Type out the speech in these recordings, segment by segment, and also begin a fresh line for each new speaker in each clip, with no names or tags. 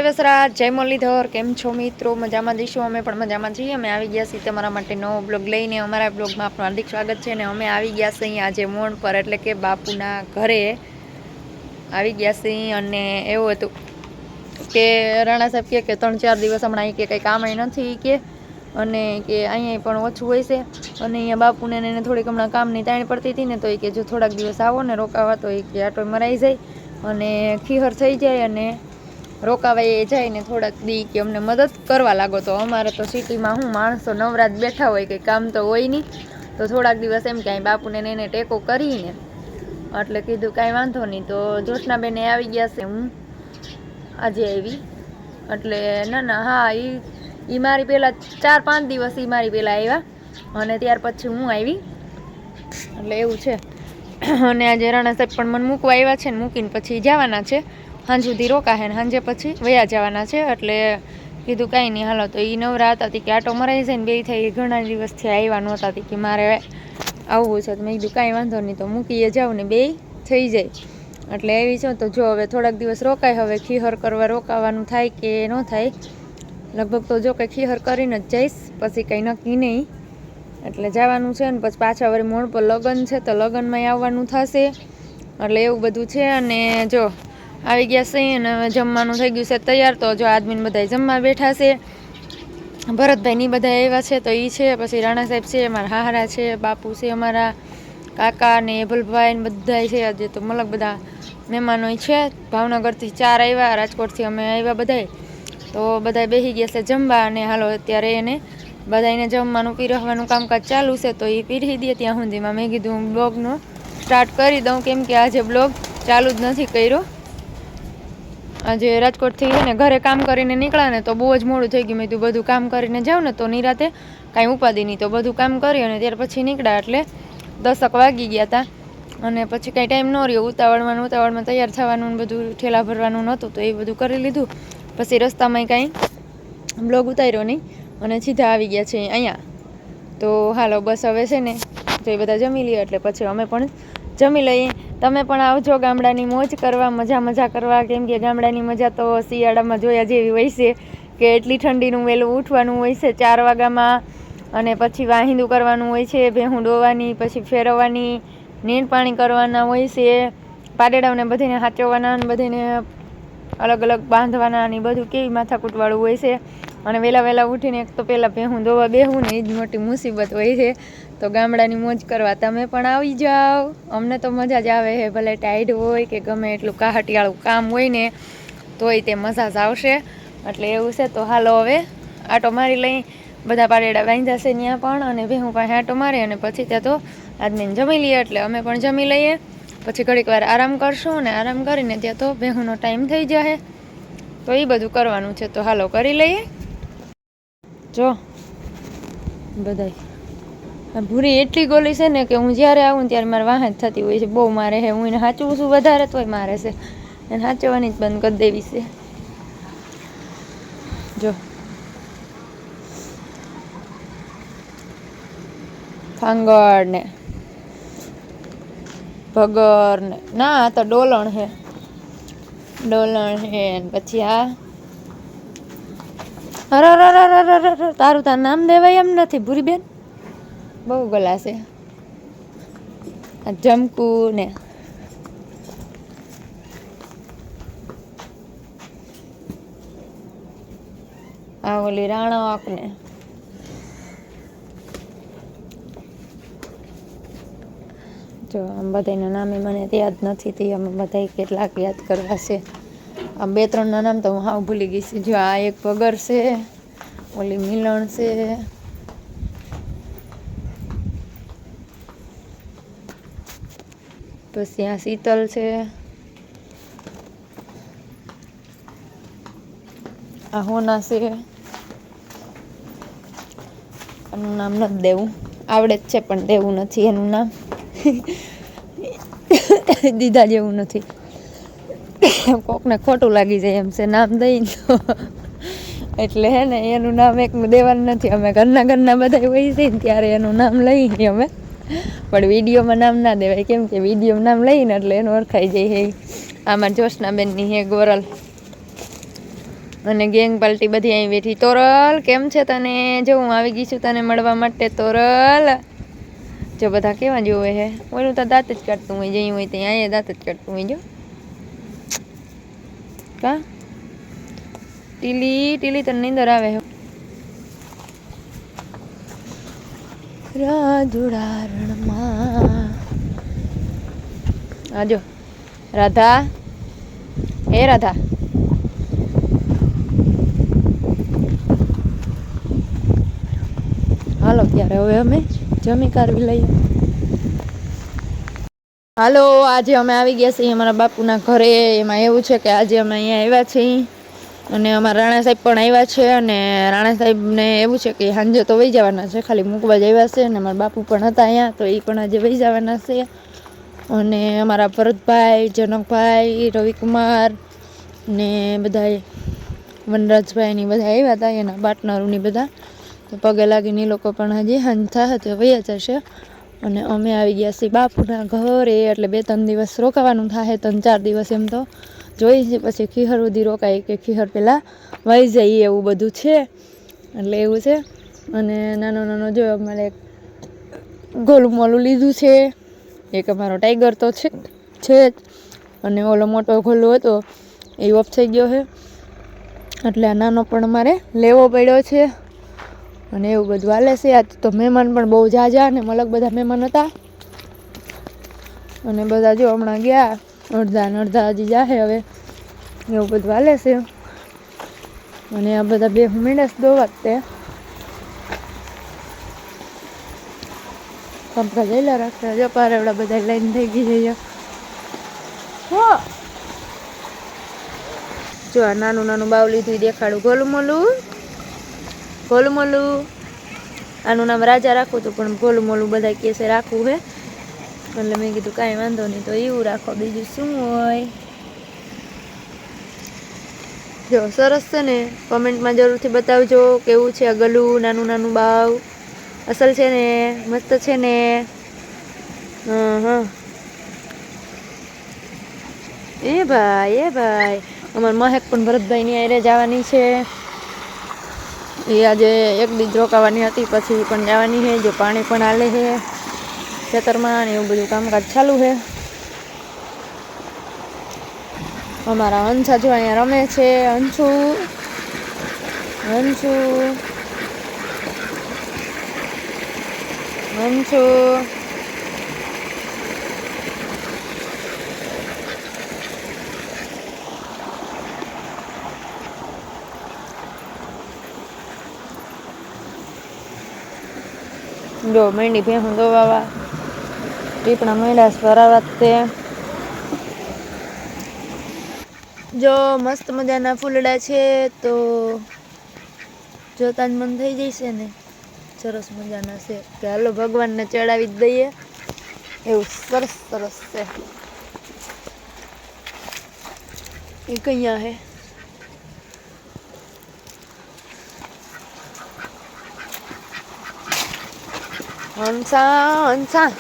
વસરા જય મુરલીધર, કેમ છો મિત્રો? મજામાં જઈશું, અમે પણ મજામાં છીએ. અમે આવી ગયા છીએ તમારા માટે નવો બ્લોગ લઈને. અમારા બ્લોગમાં આપનું હાર્દિક સ્વાગત છે. અને અમે આવી ગયા છીએ આજે મોણ પર, એટલે કે બાપુના ઘરે આવી ગયા છીએ. અને એવું હતું કે રાણા સાહેબ કે 3-4 દિવસ હમણાં કે કંઈ કામ નથી કે, અને કે અહીંયા પણ ઓછું હોય છે. અને અહીંયા બાપુને એને થોડીક હમણાં કામની તાણ પડતી હતી ને, તો એ કે જો થોડાક દિવસ આવો ને રોકાવા, તો એ કે આટો મરાઈ જાય અને ખીહર થઈ જાય અને રોકાવાય જાય ને થોડાક દી કે અમને મદદ કરવા લાગો. તો અમારે તો સિટીમાં હું માણસો નવરાત બેઠા હોય, કંઈ કામ તો હોય નહીં, તો થોડાક દિવસ એમ કાંઈ બાપુને એને ટેકો કરીને એટલે કીધું કાંઈ વાંધો નહીં. તો જ્યોત્સનાબેને આવી ગયા છે, હું આજે આવી એટલે ના હા, એ મારી પહેલાં 4-5 દિવસ એ મારી પહેલાં આવ્યા અને ત્યાર પછી હું આવી, એટલે એવું છે. અને આજે રાણા સાહેબ પણ મને મૂકવા આવ્યા છે ને મૂકીને પછી જવાના છે. સાંજ સુધી રોકાશે ને સાંજે પછી વયા જવાના છે. એટલે કીધું કાંઈ નહીં હાલો. તો એ નવરા હતા કે આટો મરાઈ જાય ને બે થઈ ઘણા દિવસથી આવ્યા નહોતા કે મારે આવવું છે. તો મેં કીધું કાંઈ વાંધો નહીં, તો મૂકીએ જાઉં ને બે થઈ જાય. એટલે એવી છે. તો જો હવે થોડાક દિવસ રોકાય, હવે ખીહર કરવા રોકાવાનું થાય કે ન થાય. લગભગ તો જો કંઈ ખીહર કરીને જ જઈશ, પછી કંઈ નક્કી નહીં. એટલે જવાનું છે ને પછી પાછા વળી મોણ પર લગ્ન છે, તો લગ્નમાં આવવાનું થશે. એટલે એવું બધું છે. અને જો આવી ગયા છે અને જમવાનું થઈ ગયું છે તૈયાર. તો જો આદમીને બધા જમવા બેઠા છે. ભરતભાઈની બધા આવ્યા છે, તો એ છે. પછી રાણા સાહેબ છે, અમારા હાહરા છે, બાપુ છે, અમારા કાકા ને એભલભાઈ ને બધા છે. આજે તો મલક બધા મહેમાનો છે. ભાવનગરથી 4 આવ્યા, રાજકોટથી અમે આવ્યા બધા. તો બધા બેસી ગયા છે જમવા. અને હાલો અત્યારે એને બધાને જમવાનું પીરસવાનું કામકાજ ચાલુ છે, તો એ પીરસી દે ત્યાં સુધીમાં મેં કીધું બ્લોગનો સ્ટાર્ટ કરી દઉં, કેમ કે આજે બ્લોગ ચાલુ જ નથી કર્યો. આજે રાજકોટથી છે ને ઘરે કામ કરીને નીકળ્યા ને તો બહુ જ મોડું થઈ ગયું. મેં કીધું બધું કામ કરીને જાઉં ને તો નિરાતે કાંઈ ઉપાદી નહીં. તો બધું કામ કરી અને ત્યાર પછી નીકળ્યા એટલે 10 વાગી ગયા હતા. અને પછી કાંઈ ટાઈમ ન રહ્યો, ઉતાવળમાં તૈયાર થવાનું બધું ઠેલા ભરવાનું નહોતું, તો એ બધું કરી લીધું. પછી રસ્તામાં કાંઈ બ્લોગ ઉતાર્યો નહીં અને સીધા આવી ગયા છે અહીંયા. તો હાલો બસ હવે છે ને તો એ બધા જમી લઈએ એટલે પછી અમે પણ જમી લઈએ. તમે પણ આવજો ગામડાની મોજ કરવા, મજા કરવા, કેમ કે ગામડાની મજા તો શિયાળામાં જોયા જેવી હોય છે કે એટલી ઠંડીનું વહેલું ઉઠવાનું હોય છે 4 વાગ્યામાં, અને પછી વાહિંદું કરવાનું હોય છે, ભેહું ડોવાની, પછી ફેરવવાની, નીણ પાણી કરવાના હોય છે, પાડેડાઓને બધાને હાચવવાના અને બધાને અલગ અલગ બાંધવાના અને બધું કેવી માથાકૂટવાળું હોય છે. અને વહેલા ઉઠીને એક તો પહેલાં ભેહું દોવા બેહવું ને એ જ મોટી મુસીબત હોય છે. તો ગામડાની મોજ કરવા તમે પણ આવી જાઓ, અમને તો મજા જ આવે છે. ભલે ટાઈડ હોય કે ગમે એટલું કાહટિયાળું કામ હોય ને તોય તે મજા જ આવશે. એટલે એવું છે. તો હાલો હવે આટો મારી લઈ, બધા પાડેડા બાંધ્યા છે ત્યાં પણ, અને ભેહું પાસે આટો મારી અને પછી ત્યાં તો આદમીને જમી લઈએ. એટલે અમે પણ જમી લઈએ, પછી ઘડીક વાર આરામ કરશું ને આરામ કરીને ત્યાં તો ભેહુંનો ટાઈમ થઈ જાય. તો એ બધું કરવાનું છે. તો હાલો કરી લઈએ. જો બધાય ભૂરી એટલી ગોલી છે ને કે હું જ્યારે આવું ને ત્યારે મારે વાહન થતી હોય છે, બહુ મારે છે. હું એને સાચવું છું વધારે તોય મારે છે, એને સાચવવાની જ બંધ કરી દેવી છે. જો ફાંગડ ને ભગર ને, ના આ તો ડોલણ છે પછી આ તારું તાર નામ દેવાય એમ નથી ભૂરી બેન, બહુ ગલા છે. આ જમકુ ને આ ઓલી રાણક ને જો આમ બધાના નામે મને યાદ નથી, તે અમે બધા કેટલાક યાદ કરવા છે. આ 2-3 નામ તો હું હાવ ભૂલી ગઈ છે. જો આ એક ભગર છે, ઓલી મિલણ છે, પછી આ શીતલ છે, આ હોના છે. એનું નામ નથી દેવું, આવડે જ છે પણ દેવું નથી એનું નામ. દીધા જેવું નથી, કોકને ખોટું લાગી જાય એમ છે નામ દઈ તો. એટલે હે ને એનું નામ એકનું દેવાનું નથી. અમે ઘરના બધા હોય છે ને ત્યારે એનું નામ લઈએ અમે, પણ વિડીયોમાં નામ ના દેવાય, કેમ કે વિડીયોમાં નામ લઈને એટલે એનું ઓળખાઈ જાય. હે આમાં જ્યોત્સનાબેનની હે ગોરલ, અને ગેંગ પાર્ટી બધી અહીં બેઠી. તોરલ કેમ છે તને? જો હું આવી ગઈ છું તને મળવા માટે. તોરલ જો બધા કેવા જોવે હે. ઓલું તો દાંત જ કાઢતું હોય, જઈ હોય ત્યાં અહીંયા દાંત જ કાઢતું હોય. જો કા ટીલી તને નીંદર આવે હે. રાજુડા રણમાં આજો રાધા, હે રાધા, હાલો ત્યારે હવે અમે જમી કારવી લઈએ. હાલો, આજે અમે આવી ગયા છીએ અમારા બાપુના ઘરે. એમાં એવું છે કે આજે અમે અહીંયા આવ્યા છીએ અને અમારા રાણા સાહેબ પણ આવ્યા છે. અને રાણા સાહેબને એવું છે કે સાંજે તો વહી જવાના છે, ખાલી મૂકવા જ આવ્યા છે. અને અમારા બાપુ પણ હતા અહીંયા, તો એ પણ આજે વહી જવાના છે. અને અમારા ભરતભાઈ, જનકભાઈ, રવિકુમાર ને બધા વનરાજભાઈની બધા આવ્યા હતા, એના પાર્ટનરોની બધા. તો પગે લાગીને એ લોકો પણ હજી સાંજ થશે તો વયા જશે. અને અમે આવી ગયા છીએ બાપુના ઘરે, એટલે 2-3 દિવસ રોકાવાનું થાય, 3-4 દિવસ એમ તો જોઈ છે. પછી ખીહર સુધી રોકાય કે ખીહર પહેલાં વહી જઈએ એવું બધું છે, એટલે એવું છે. અને નાનો જો અમારે એક ગોલું મોલું લીધું છે. એક અમારો ટાઈગર તો છે જ, અને ઓલો મોટો ગોલો હતો એ ઓફ થઈ ગયો છે, એટલે આ નાનો પણ અમારે લેવો પડ્યો છે. અને એવું બધું હાલે છે. આજ તો મહેમાન પણ બહુ જાજા અને મલક બધા મહેમાન હતા. અને બધા જો હમણાં ગયા, અડધા હજી જાહે હવે, એવું બધું હાલે છે. અને આ બધા બે મીંડસ દોવા તે કંપકા જઈલા રાખતા જો પારેવડા બધા લાઈન થઈ ગઈ છે. જો આ નાનું બાવ લીધું દેખાડું. ગોલું મોલું આનું નામ રાજા રાખવું હતું, પણ ગોલું મોલું બધા કહે છે રાખવું હે, એટલે મેં કીધું કાંઈ વાંધો નહીં, તો એવું રાખો, બીજું શું હોય. જો સરસ છે ને, કોમેન્ટમાં જરૂરથી બતાવજો કેવું છે આ ગલું નાનું બાવ. અસલ છે ને, મસ્ત છે ને. હા એ ભાઈ અમાર મહેક પણ ભરતભાઈની આરે જવાની છે. એ આજે એક દી રોકાવાની હતી, પછી પણ જવાની છે. જો પાણી પણ હાલે છે ખેતરમાં ને એવું બધું કામકાજ ચાલુ છે. અમારા હંસા જો અહીંયા રમે છે. હંસુ જો માંડી ભેહું દોવાવા, ટીપણા માંડ્યા ભરાવા તે. જો મસ્ત મજાના ફૂલડા છે, તો જોતા જ મન થઈ જશે ને. સરસ મજાના છે કે હાલો ભગવાનને ચડાવી જ દઈએ, એવું સરસ છે. એ કયા હે? હંસા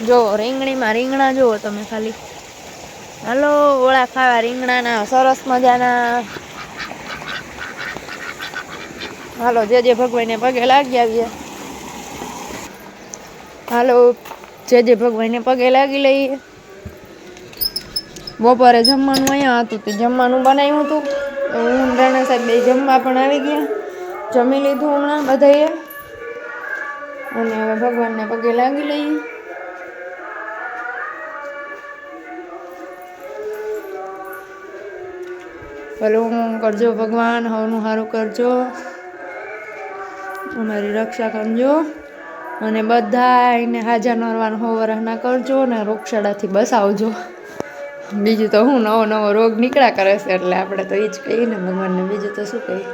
જો રીંગણા જુઓ તમે ખાલી. હાલો ઓળા ખાવા રીંગણાના સરસ મજાના. હાલો જે ભગવાનને પગે લાગી આવીએ. હાલો જે ભગવાનને પગે લાગી લઈએ. બપોરે જમવાનું અહીંયા હતું, તે જમવાનું બનાવ્યું હતું. હું રાણા સાહેબ બે જમવા પણ આવી ગયા, જમી લીધું હમણાં બધાએ. અને હવે ભગવાનને પગે લાગી લઈએ. ભલું કરજો ભગવાન, હવનું સારું કરજો, અમારી રક્ષા કરજો. અને બધાને હાજર નરવાનું હોવરના કરજો ને રોગશાળાથી બસાવજો. બીજું તો હું નવો રોગ નીકળ્યા કરે છે, એટલે આપણે તો એ જ કહીએ ને ભગવાનને, બીજું તો શું કહીએ.